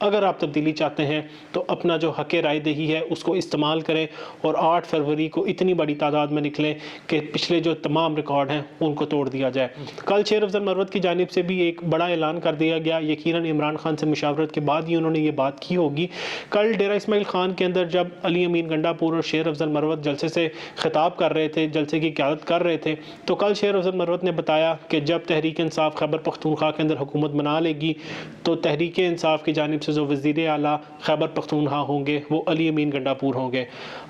اگر آپ تبدیلی چاہتے ہیں تو اپنا جو حق رائے دہی ہے اس کو استعمال کریں اور 8 فروری کو اتنی بڑی تعداد میں نکلیں کہ پچھلے جو تمام ریکارڈ ہیں ان کو توڑ دیا جائے۔ کل شیر افضل مروت کی جانب سے بھی ایک بڑا اعلان کر دیا گیا، یقیناً عمران خان سے مشاورت کے بعد ہی انہوں نے یہ بات کی ہوگی۔ کل ڈیرہ اسماعیل خان کے اندر جب علی امین گنڈا پور اور شیر افضل مروت جلسے سے خطاب کر رہے تھے، جلسے کی قیادت کر رہے تھے، تو کل شیر افضل مروت نے بتایا کہ جب تحریک انصاف خیبر پختونخوا کے اندر حکومت بنا لے گی تو تحریک انصاف کی جانب سے جو وزیر اعلیٰ خیبر پختونخوا ہوں گے وہ علی امین گنڈا پور ہوں گے۔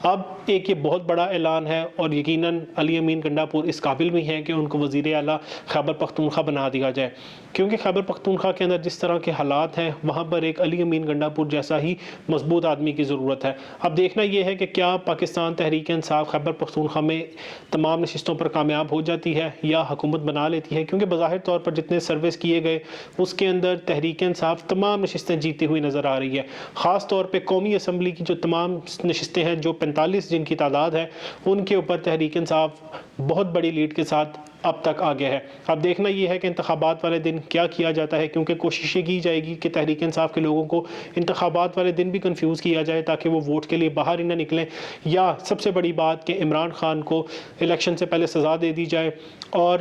اب ایک یہ بہت بڑا اعلان ہے اور یقیناً علی امین گنڈا پور اس قابل بھی ہیں کہ ان کو وزیر اعلیٰ خیبر پختونخوا بنا دیا جائے، کیونکہ خیبر پختونخوا کے اندر جس طرح کے حالات ہیں وہاں پر ایک علی امین گنڈا پور جیسا ہی مضبوط آدمی کی ضرورت ہے۔ اب دیکھنا یہ ہے کہ کیا پاکستان تحریک انصاف خیبر پختونخوا میں تمام نشستوں پر کامیاب ہو جاتی ہے یا حکومت بنا لیتی ہے، کیونکہ بظاہر طور پر جتنے سرویس کیے گئے اس کے اندر تحریک انصاف تمام نشستیں جیتی ہوئی نظر آ رہی ہے۔ خاص طور پہ قومی اسمبلی کی جو تمام نشستیں ہیں، جو 45 جن کی تعداد ہے، ان کے اوپر تحریک انصاف بہت بڑی لیڈ کے ساتھ اب تک آگے ہے۔ اب دیکھنا یہ ہے کہ انتخابات والے دن کیا کیا جاتا ہے، کیونکہ کوشش یہ کی جائے گی کہ تحریک انصاف کے لوگوں کو انتخابات والے دن بھی کنفیوز کیا جائے تاکہ وہ ووٹ کے لیے باہر ہی نہ نکلیں، یا سب سے بڑی بات کہ عمران خان کو الیکشن سے پہلے سزا دے دی جائے اور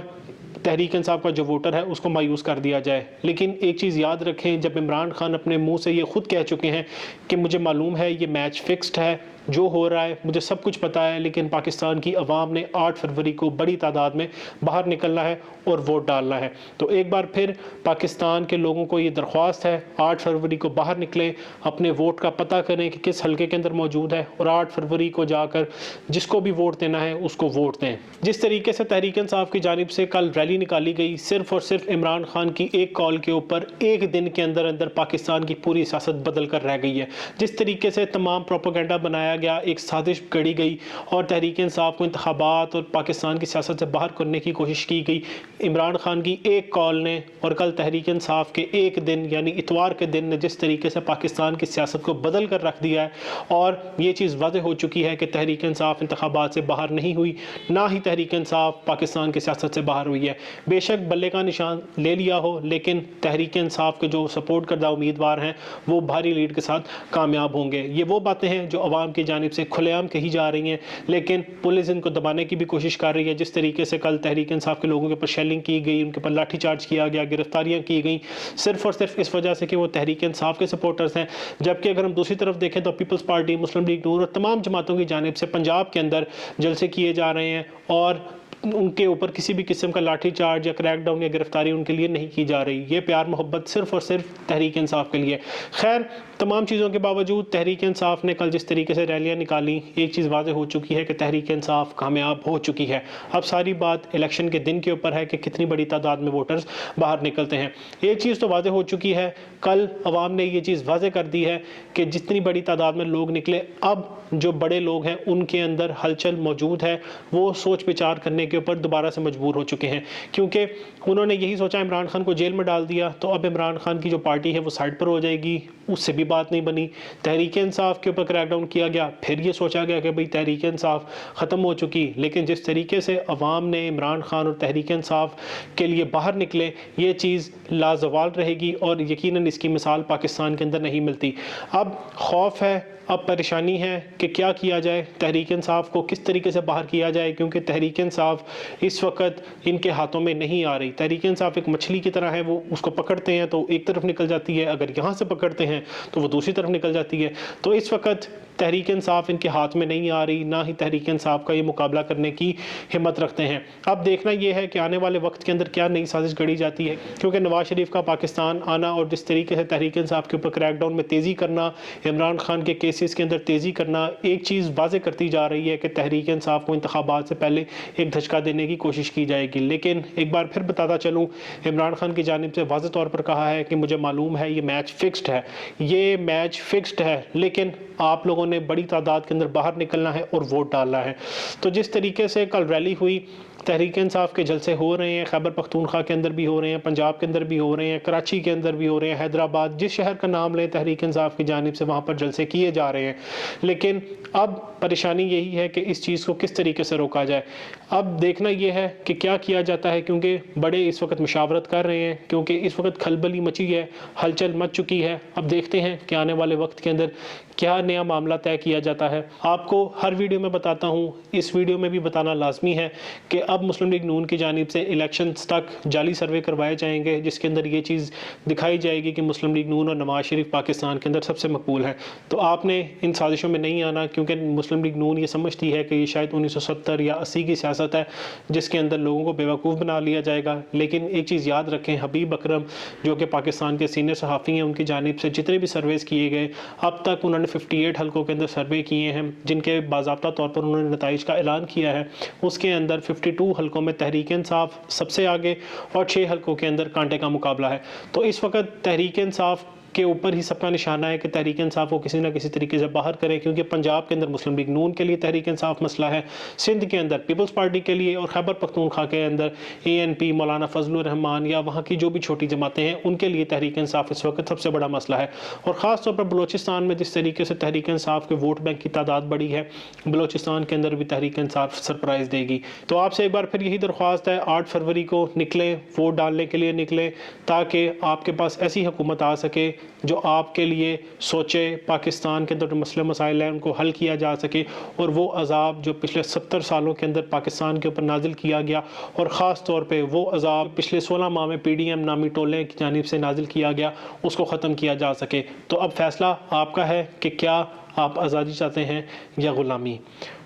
تحریک انصاف کا جو ووٹر ہے اس کو مایوس کر دیا جائے۔ لیکن ایک چیز یاد رکھیں، جب عمران خان اپنے منہ سے یہ خود کہہ چکے ہیں کہ مجھے معلوم ہے یہ میچ فکسڈ ہے، جو ہو رہا ہے مجھے سب کچھ پتہ ہے، لیکن پاکستان کی عوام نے 8 فروری کو بڑی تعداد میں باہر نکلنا ہے اور ووٹ ڈالنا ہے۔ تو ایک بار پھر پاکستان کے لوگوں کو یہ درخواست ہے، 8 فروری کو باہر نکلیں، اپنے ووٹ کا پتہ کریں کہ کس حلقے کے اندر موجود ہے، اور 8 فروری کو جا کر جس کو بھی ووٹ دینا ہے اس کو ووٹ دیں۔ جس طریقے سے تحریک انصاف کی جانب سے کل ریلی نکالی گئی، صرف اور صرف عمران خان کی ایک کال کے اوپر ایک دن کے اندر اندر پاکستان کی پوری سیاست بدل کر رہ گئی ہے۔ جس طریقے سے تمام پروپیگنڈا بنایا گیا، ایک سازش گھڑی گئی اور تحریک انصاف کو انتخابات اور پاکستان کی سیاست سے باہر کرنے کی کوشش کی گئی، عمران خان کی ایک کال نے اور کل تحریک انصاف کے ایک دن یعنی اتوار کے دن نے جس طریقے سے پاکستان کی سیاست کو بدل کر رکھ دیا ہے، اور یہ چیز واضح ہو چکی ہے کہ تحریک انصاف انتخابات سے باہر نہیں ہوئی، نہ ہی تحریک انصاف پاکستان کی سیاست سے باہر ہوئی ہے۔ بے شک بلے کا نشان لے لیا ہو، لیکن تحریک انصاف کے جو سپورٹ کردہ امیدوار ہیں وہ بھاری لیڈ کے ساتھ کامیاب ہوں گے۔ یہ وہ باتیں ہیں جو عوام کی جانب سے کھلے عام کہی جا رہی ہیں، لیکن پولیس ان کو دبانے کی بھی کوشش کر رہی ہے۔ جس طریقے سے کل تحریک انصاف کے لوگوں کے اوپر شیلنگ کی گئی، ان کے اوپر لاٹھی چارج کیا گیا، گرفتاریاں کی گئیں، صرف اور صرف اس وجہ سے کہ وہ تحریک انصاف کے سپورٹرز ہیں، جبکہ اگر ہم دوسری طرف دیکھیں تو پیپلز پارٹی، مسلم لیگ نور اور تمام جماعتوں کی جانب سے پنجاب کے اندر جلسے کیے جا رہے ہیں اور ان کے اوپر کسی بھی قسم کا لاٹھی چارج یا کریک ڈاؤن یا گرفتاری ان کے لیے نہیں کی جا رہی۔ یہ پیار محبت صرف اور صرف تحریک انصاف کے لیے۔ خیر، تمام چیزوں کے باوجود تحریک انصاف نے کل جس طریقے سے ریلیاں نکالی، ایک چیز واضح ہو چکی ہے کہ تحریک انصاف کامیاب ہو چکی ہے۔ اب ساری بات الیکشن کے دن کے اوپر ہے کہ کتنی بڑی تعداد میں ووٹرز باہر نکلتے ہیں۔ ایک چیز تو واضح ہو چکی ہے، کل عوام نے یہ چیز واضح کر دی ہے کہ جتنی بڑی تعداد میں لوگ نکلے، اب جو بڑے لوگ ہیں ان کے اندر ہلچل موجود ہے، وہ سوچ بچار کرنے کے اوپر دوبارہ سے مجبور ہو چکے ہیں، کیونکہ انہوں نے یہی سوچا عمران خان کو جیل میں ڈال دیا تو اب عمران خان کی جو پارٹی ہے وہ سائڈ پر ہو جائے گی، اس سے بھی بات نہیں بنی۔ تحریک انصاف کے اوپر کریک ڈاؤن کیا گیا، پھر یہ سوچا گیا کہ بھئی تحریک انصاف ختم ہو چکی، لیکن جس طریقے سے عوام نے عمران خان اور تحریک انصاف کے لیے باہر نکلے، یہ چیز لازوال رہے گی اور یقیناً اس کی مثال پاکستان کے اندر نہیں ملتی۔ اب خوف ہے، اب پریشانی ہے کہ کیا کیا جائے، تحریک انصاف کو کس طریقے سے باہر کیا جائے، کیونکہ تحریک انصاف اس وقت ان کے ہاتھوں میں نہیں آ رہی۔ تحریک انصاف ایک مچھلی کی طرح ہے، وہ اس کو پکڑتے ہیں تو ایک طرف نکل جاتی ہے، اگر یہاں سے پکڑتے ہیں تو وہ دوسری طرف نکل جاتی ہے۔ تو اس وقت تحریک انصاف ان کے ہاتھ میں نہیں آ رہی، نہ ہی تحریک انصاف کا یہ مقابلہ کرنے کی ہمت رکھتے ہیں۔ اب دیکھنا یہ ہے کہ آنے والے وقت کے اندر کیا نئی سازش گھڑی جاتی ہے، کیونکہ نواز شریف کا پاکستان آنا اور جس طریقے سے تحریک انصاف کے اوپر کریک ڈاؤن میں تیزی کرنا، عمران خان کے کیسز کے اندر تیزی کرنا، ایک چیز واضح کرتی جا رہی ہے کہ تحریک انصاف کو انتخابات سے پہلے ایک دھچکا دینے کی کوشش کی جائے گی۔ لیکن ایک بار پھر بتاتا چلوں، عمران خان کی جانب سے واضح طور پر کہا ہے کہ مجھے معلوم ہے یہ میچ فکسڈ ہے، یہ میچ فکسڈ ہے، لیکن آپ لوگوں لوگوں نے بڑی تعداد کے اندر باہر نکلنا ہے اور ووٹ ڈالنا ہے۔ تو جس طریقے سے کل ریلی ہوئی، تحریک انصاف کے جلسے ہو رہے ہیں، خیبر پختونخوا کے اندر بھی ہو رہے ہیں، پنجاب کے اندر بھی ہو رہے ہیں، کراچی کے اندر بھی ہو رہے ہیں، حیدرآباد، جس شہر کا نام لیں تحریک انصاف کی جانب سے وہاں پر جلسے کیے جا رہے ہیں۔ لیکن اب پریشانی یہی ہے کہ اس چیز کو کس طریقے سے روکا جائے۔ اب دیکھنا یہ ہے کہ کیا کیا جاتا ہے، کیونکہ بڑے اس وقت مشاورت کر رہے ہیں، کیونکہ اس وقت کھلبلی مچی ہے، ہلچل مچ چکی ہے۔ اب دیکھتے ہیں کہ آنے والے وقت کے اندر کیا نیا معاملہ طے کیا جاتا ہے۔ آپ کو ہر ویڈیو میں بتاتا ہوں، اس ویڈیو میں بھی بتانا لازمی ہے کہ اب مسلم لیگ نون کی جانب سے الیکشنز تک جعلی سروے کروائے جائیں گے، جس کے اندر یہ چیز دکھائی جائے گی کہ مسلم لیگ نون اور نواز شریف پاکستان کے اندر سب سے مقبول ہے۔ تو آپ نے ان سازشوں میں نہیں آنا، کیونکہ مسلم لیگ نون یہ سمجھتی ہے کہ یہ شاید 1970 یا 80 کی سیاست ہے جس کے اندر لوگوں کو بیوقوف بنا لیا جائے گا۔ لیکن ایک چیز یاد رکھیں، حبیب اکرم جو کہ پاکستان کے سینئر صحافی ہیں، ان کی جانب سے جتنے بھی سرویز کیے گئے اب تک انہوں نے 58 حلقوں کے اندر سروے کیے ہیں، جن کے باضابطہ طور پر انہوں نے نتائج کا اعلان کیا ہے۔ اس کے اندر 52 حلقوں میں تحریک انصاف سب سے آگے اور 6 حلقوں کے اندر کانٹے کا مقابلہ ہے۔ تو اس وقت تحریک انصاف کے اوپر ہی سب کا نشانہ ہے کہ تحریک انصاف کو کسی نہ کسی طریقے سے باہر کریں، کیونکہ پنجاب کے اندر مسلم لیگ نون کے لیے تحریک انصاف مسئلہ ہے، سندھ کے اندر پیپلز پارٹی کے لیے، اور خیبر پختونخوا کے اندر ANP، مولانا فضل الرحمان یا وہاں کی جو بھی چھوٹی جماعتیں ہیں ان کے لیے تحریک انصاف اس وقت سب سے بڑا مسئلہ ہے۔ اور خاص طور پر بلوچستان میں جس طریقے سے تحریک انصاف کے ووٹ بینک کی تعداد بڑی ہے، بلوچستان کے اندر بھی تحریک انصاف سرپرائز دے گی۔ تو آپ سے ایک بار پھر یہی درخواست ہے، 8 فروری کو نکلیں، ووٹ ڈالنے کے لیے نکلیں، تاکہ آپ کے پاس ایسی حکومت آ سکے جو آپ کے لیے سوچے، پاکستان کے اندر جو مسئلے مسائل ہیں ان کو حل کیا جا سکے، اور وہ عذاب جو پچھلے 70 سالوں کے اندر پاکستان کے اوپر نازل کیا گیا، اور خاص طور پہ وہ عذاب پچھلے 16 ماہ میں PDM نامی ٹولے کی جانب سے نازل کیا گیا، اس کو ختم کیا جا سکے۔ تو اب فیصلہ آپ کا ہے کہ کیا آپ آزادی چاہتے ہیں یا غلامی۔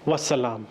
والسلام۔